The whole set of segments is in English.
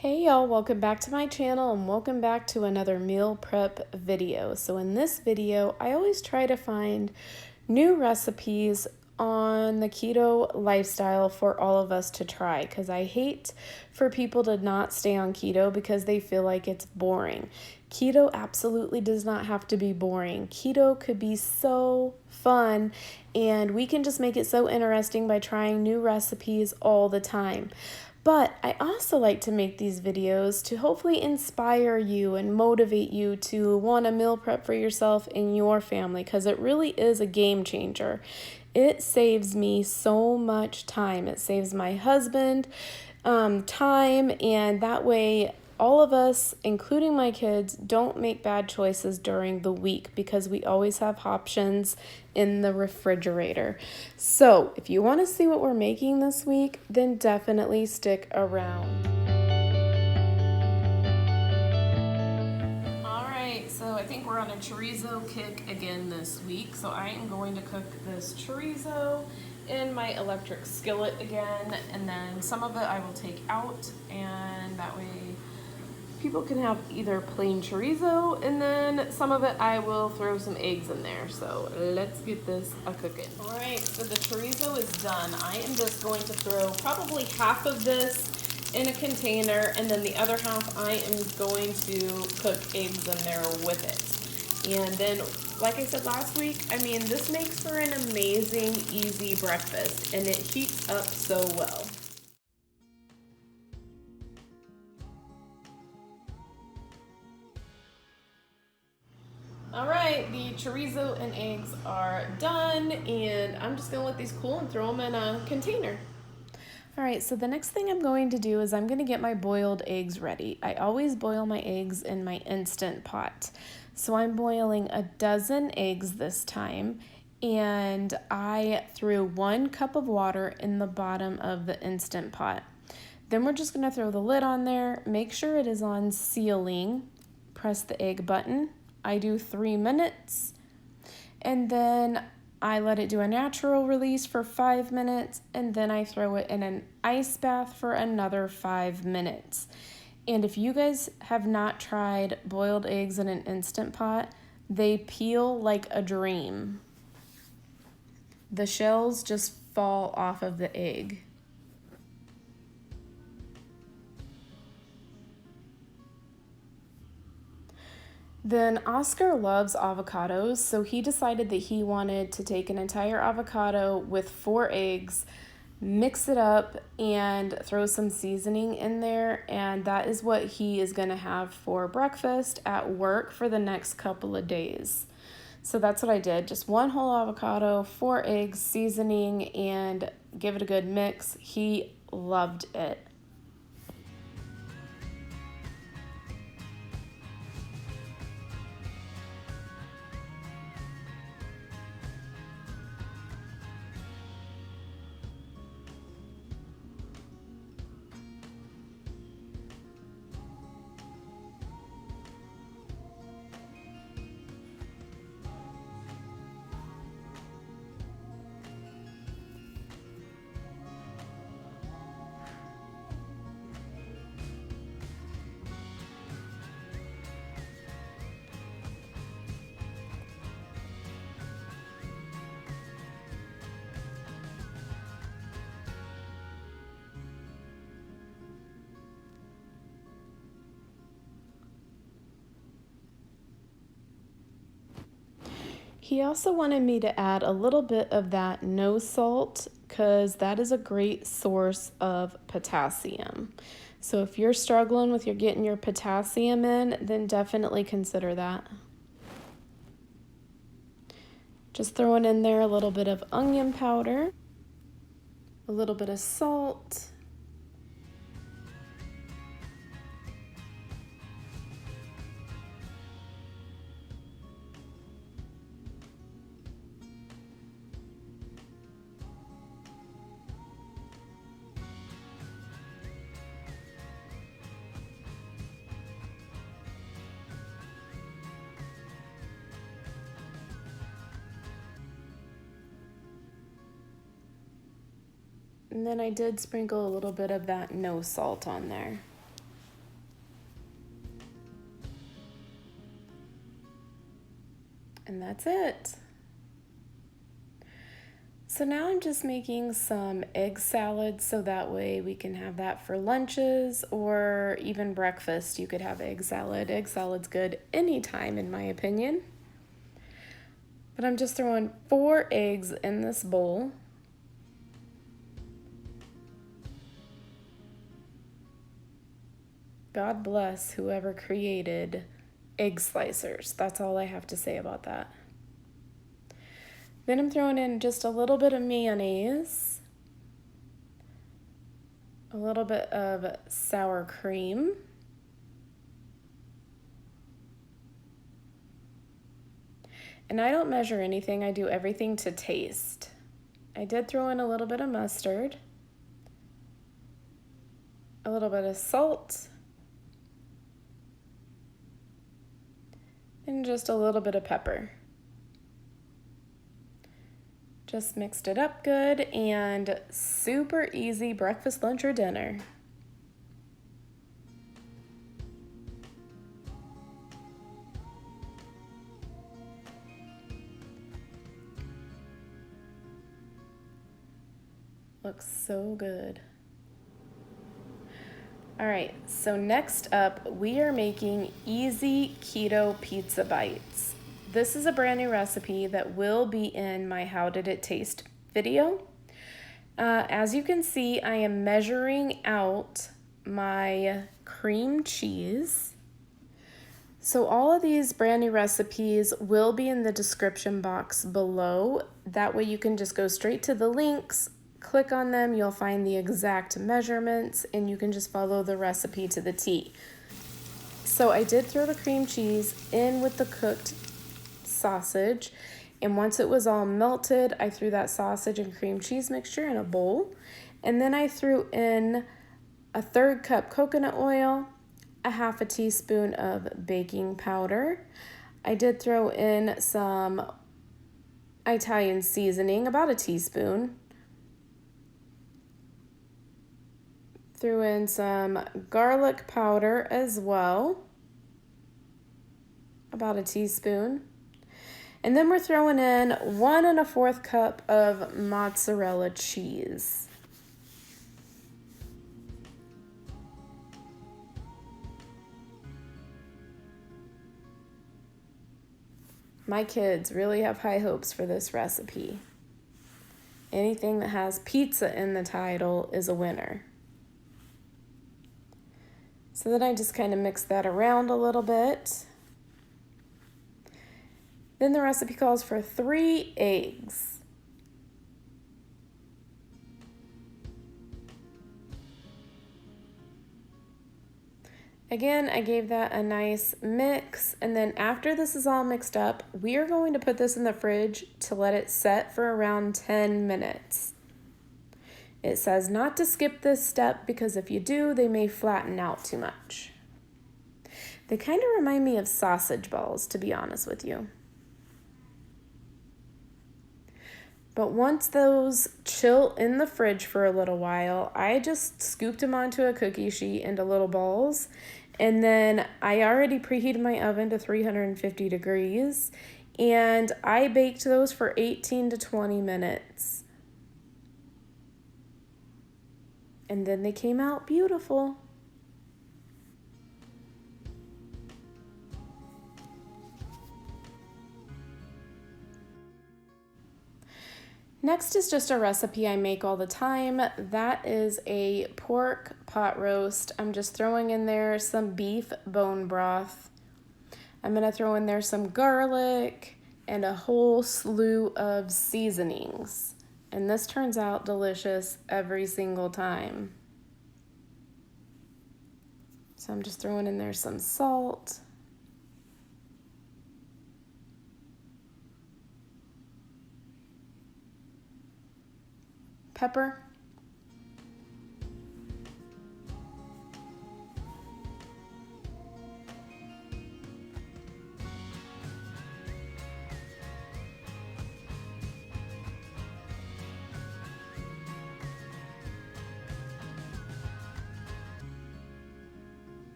Hey y'all, welcome back to my channel and welcome back to another meal prep video. So in this video, I always try to find new recipes on the keto lifestyle for all of us to try because I hate for people to not stay on keto because they feel like it's boring. Keto absolutely does not have to be boring. Keto could be so fun and we can just make it so interesting by trying new recipes all the time. But I also like to make these videos to hopefully inspire you and motivate you to want to meal prep for yourself and your family because it really is a game changer. It saves me so much time. It saves my husband time, and that way all of us, including my kids, don't make bad choices during the week because we always have options in the refrigerator. So if you want to see what we're making this week, then definitely stick around. Alright, so I think we're on a chorizo kick again this week. So I am going to cook this chorizo in my electric skillet again, and then some of it I will take out, and that way people can have either plain chorizo, and then some of it I will throw some eggs in there. So let's get this a-cooking. All right, so the chorizo is done. I am just going to throw probably half of this in a container, and then the other half I am going to cook eggs in there with it. And then, like I said last week, I mean, this makes for an amazing, easy breakfast, and it heats up so well. All right, the chorizo and eggs are done, and I'm just gonna let these cool and throw them in a container. All right, so the next thing I'm going to do is I'm gonna get my boiled eggs ready. I always boil my eggs in my Instant Pot. So I'm boiling a dozen eggs this time, and I threw 1 cup of water in the bottom of the Instant Pot. Then we're just gonna throw the lid on there, make sure it is on sealing, press the egg button. I do 3 minutes, and then I let it do a natural release for 5 minutes, and then I throw it in an ice bath for another 5 minutes. And if you guys have not tried boiled eggs in an Instant Pot, they peel like a dream. The shells just fall off of the egg. Then Oscar loves avocados, so he decided that he wanted to take an entire avocado with 4 eggs, mix it up, and throw some seasoning in there, and that is what he is going to have for breakfast at work for the next couple of days. So that's what I did, just 1 whole avocado, 4 eggs, seasoning, and give it a good mix. He loved it. He also wanted me to add a little bit of that no salt because that is a great source of potassium. So if you're struggling with getting your potassium in, then definitely consider that. Just throwing in there a little bit of onion powder, a little bit of salt, and then I did sprinkle a little bit of that no salt on there. And that's it. So now I'm just making some egg salad so that way we can have that for lunches or even breakfast. You could have egg salad. Egg salad's good anytime in my opinion. But I'm just throwing 4 eggs in this bowl. God bless whoever created egg slicers. That's all I have to say about that. Then I'm throwing in just a little bit of mayonnaise, a little bit of sour cream, and I don't measure anything, I do everything to taste. I did throw in a little bit of mustard, a little bit of salt, and just a little bit of pepper. Just mixed it up good and super easy breakfast, lunch, or dinner. Looks so good. All right, so next up, we are making easy keto pizza bites. This is a brand new recipe that will be in my How Did It Taste video. As you can see, I am measuring out my cream cheese. So all of these brand new recipes will be in the description box below. That way you can just go straight to the links, click on them, you'll find the exact measurements, and you can just follow the recipe to the T. So I did throw the cream cheese in with the cooked sausage, and once it was all melted, I threw that sausage and cream cheese mixture in a bowl, and then I threw in a 1/3 cup coconut oil, a 1/2 teaspoon of baking powder. I did throw in some Italian seasoning, about a teaspoon. Threw in some garlic powder as well, about a teaspoon. And then we're throwing in 1 1/4 cup of mozzarella cheese. My kids really have high hopes for this recipe. Anything that has pizza in the title is a winner. So then I just kind of mix that around a little bit. Then the recipe calls for 3 eggs. Again, I gave that a nice mix, and then after this is all mixed up, we are going to put this in the fridge to let it set for around 10 minutes. It says not to skip this step because if you do, they may flatten out too much. They kind of remind me of sausage balls, to be honest with you. But once those chill in the fridge for a little while, I just scooped them onto a cookie sheet into little balls. And then I already preheated my oven to 350 degrees. And I baked those for 18 to 20 minutes. And then they came out beautiful. Next is just a recipe I make all the time. That is a pork pot roast. I'm just throwing in there some beef bone broth. I'm gonna throw in there some garlic and a whole slew of seasonings. And this turns out delicious every single time. So I'm just throwing in there some salt. Pepper.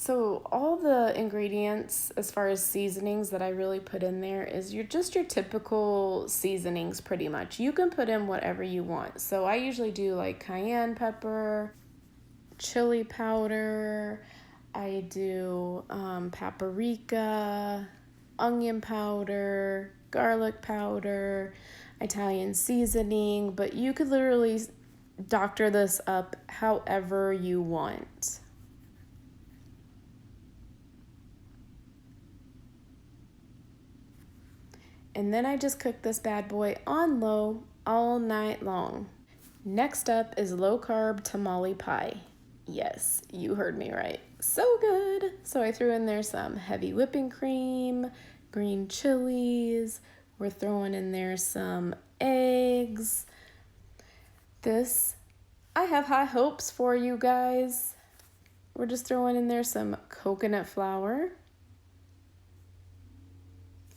So all the ingredients as far as seasonings that I really put in there is your typical seasonings pretty much. You can put in whatever you want. So I usually do like cayenne pepper, chili powder, I do paprika, onion powder, garlic powder, Italian seasoning, but you could literally doctor this up however you want. And then I just cook this bad boy on low all night long. Next up is low carb tamale pie. Yes, you heard me right. So good. So I threw in there some heavy whipping cream, green chilies. We're throwing in there some eggs. I have high hopes for you guys. We're just throwing in there some coconut flour.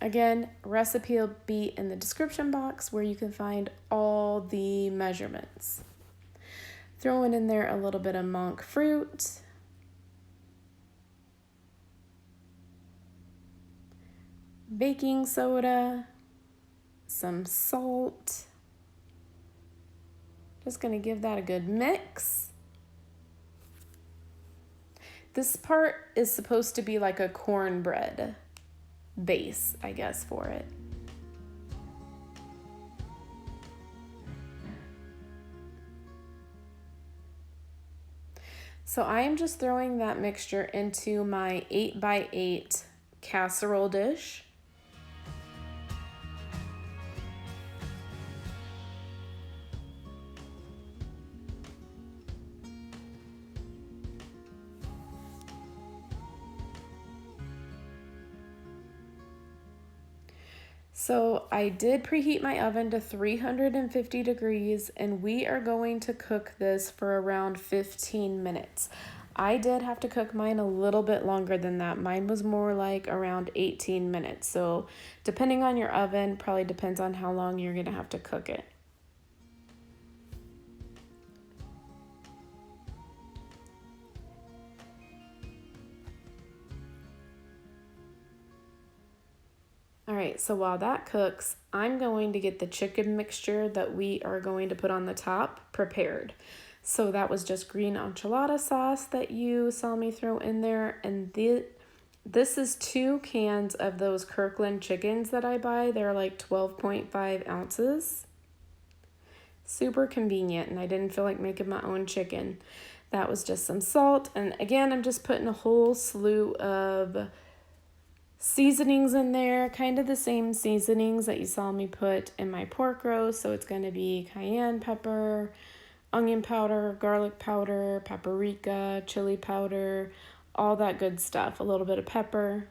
Again, recipe will be in the description box where you can find all the measurements. Throwing in there a little bit of monk fruit. Baking soda. Some salt. Just gonna give that a good mix. This part is supposed to be like a cornbread base, I guess, for it. So I am just throwing that mixture into my 8x8 casserole dish. So I did preheat my oven to 350 degrees, and we are going to cook this for around 15 minutes. I did have to cook mine a little bit longer than that. Mine was more like around 18 minutes. So depending on your oven, probably depends on how long you're gonna have to cook it. All right, so while that cooks, I'm going to get the chicken mixture that we are going to put on the top prepared. So that was just green enchilada sauce that you saw me throw in there. And this is 2 cans of those Kirkland chickens that I buy. They're like 12.5 ounces. Super convenient, and I didn't feel like making my own chicken. That was just some salt. And again, I'm just putting a whole slew of seasonings in there, kind of the same seasonings that you saw me put in my pork roast. So it's going to be cayenne pepper, onion powder, garlic powder, paprika, chili powder, all that good stuff. A little bit of pepper.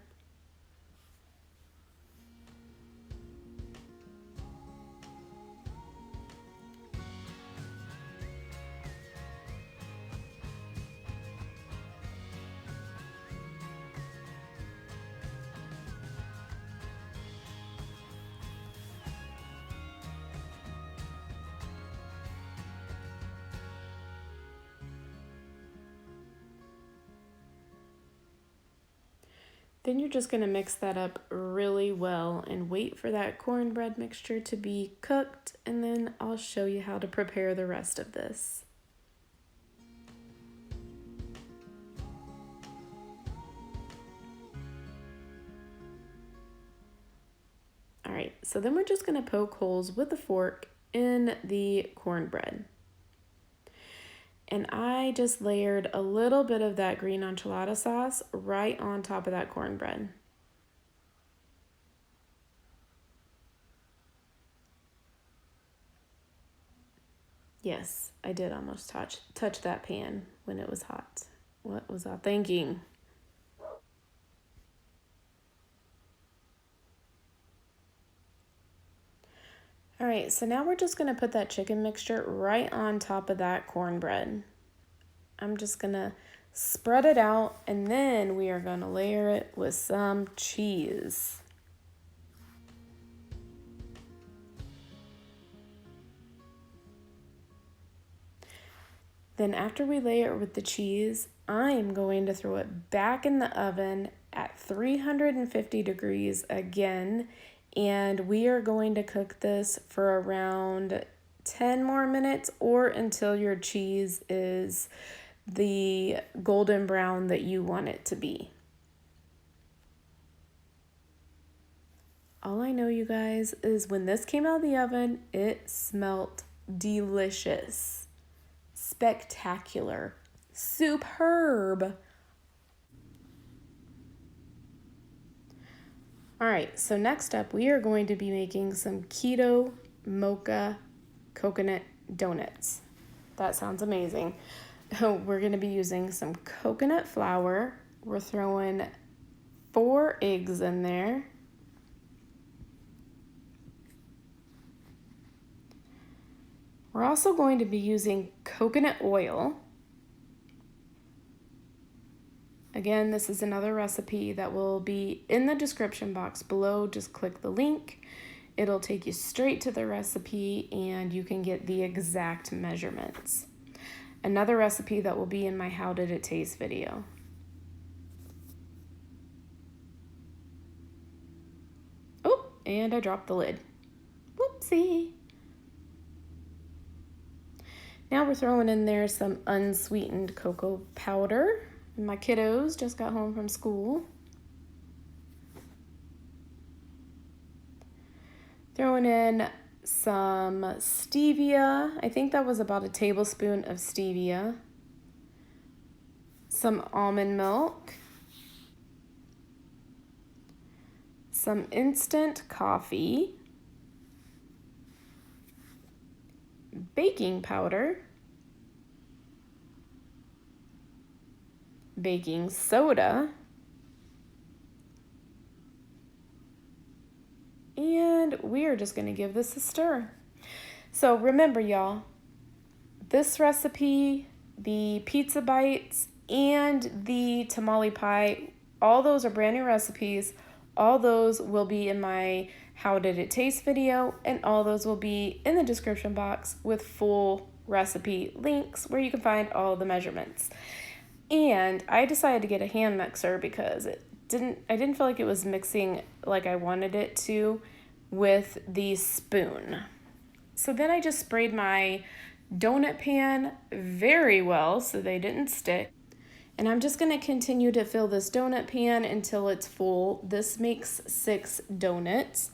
Then you're just going to mix that up really well and wait for that cornbread mixture to be cooked, and then I'll show you how to prepare the rest of this. All right, so then we're just going to poke holes with a fork in the cornbread. And I just layered a little bit of that green enchilada sauce right on top of that cornbread. Yes, I did almost touch that pan when it was hot. What was I thinking? All right, so now we're just gonna put that chicken mixture right on top of that cornbread. I'm just gonna spread it out, and then we are gonna layer it with some cheese. Then after we layer it with the cheese, I'm going to throw it back in the oven at 350 degrees again, and we are going to cook this for around 10 more minutes or until your cheese is the golden brown that you want it to be. All I know, you guys, is when this came out of the oven, it smelled delicious, spectacular, superb. All right, so next up, we are going to be making some keto mocha coconut donuts. That sounds amazing. We're going to be using some coconut flour. We're throwing 4 eggs in there. We're also going to be using coconut oil. Again, this is another recipe that will be in the description box below. Just click the link. It'll take you straight to the recipe and you can get the exact measurements. Another recipe that will be in my How Did It Taste video. Oh, and I dropped the lid. Whoopsie. Now we're throwing in there some unsweetened cocoa powder. My kiddos just got home from school. Throwing in some stevia. I think that was about a tablespoon of stevia. Some almond milk. Some instant coffee. Baking powder. Baking soda, and we are just going to give this a stir. So remember, y'all, this recipe, the pizza bites, and the tamale pie, all those are brand new recipes. All those will be in my How Did It Taste video, and all those will be in the description box with full recipe links where you can find all the measurements. And I decided to get a hand mixer because I didn't feel like it was mixing like I wanted it to with the spoon. So then I just sprayed my donut pan very well so they didn't stick. And I'm just going to continue to fill this donut pan until it's full. This makes 6 donuts.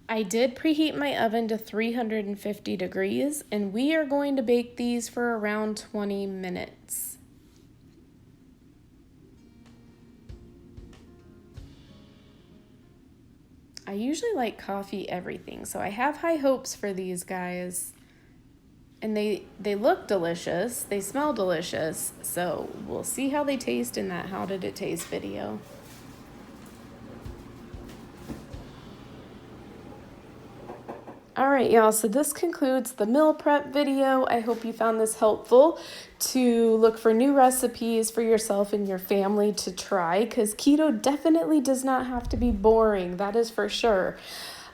I did preheat my oven to 350 degrees, and we are going to bake these for around 20 minutes. I usually like coffee everything, so I have high hopes for these guys. And they look delicious, they smell delicious, so we'll see how they taste in that How Did It Taste video. All right, y'all, so this concludes the meal prep video. I hope you found this helpful to look for new recipes for yourself and your family to try, because keto definitely does not have to be boring, that is for sure.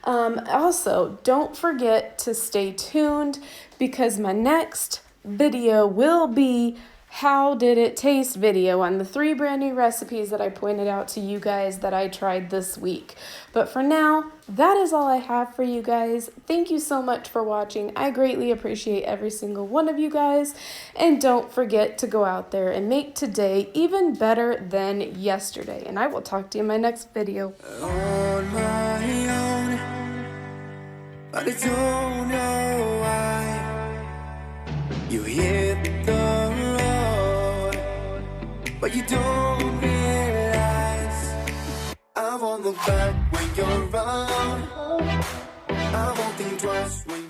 Also, don't forget to stay tuned because my next video will be How Did It Taste video on the 3 brand new recipes that I pointed out to you guys that I tried this week. But for now, that is all I have for you guys. Thank you so much for watching. I greatly appreciate every single one of you guys. And don't forget to go out there and make today even better than yesterday. And I will talk to you in my next video. On my own, but I don't know why you hit the but you don't realize I won't look back when you're around. I won't think twice when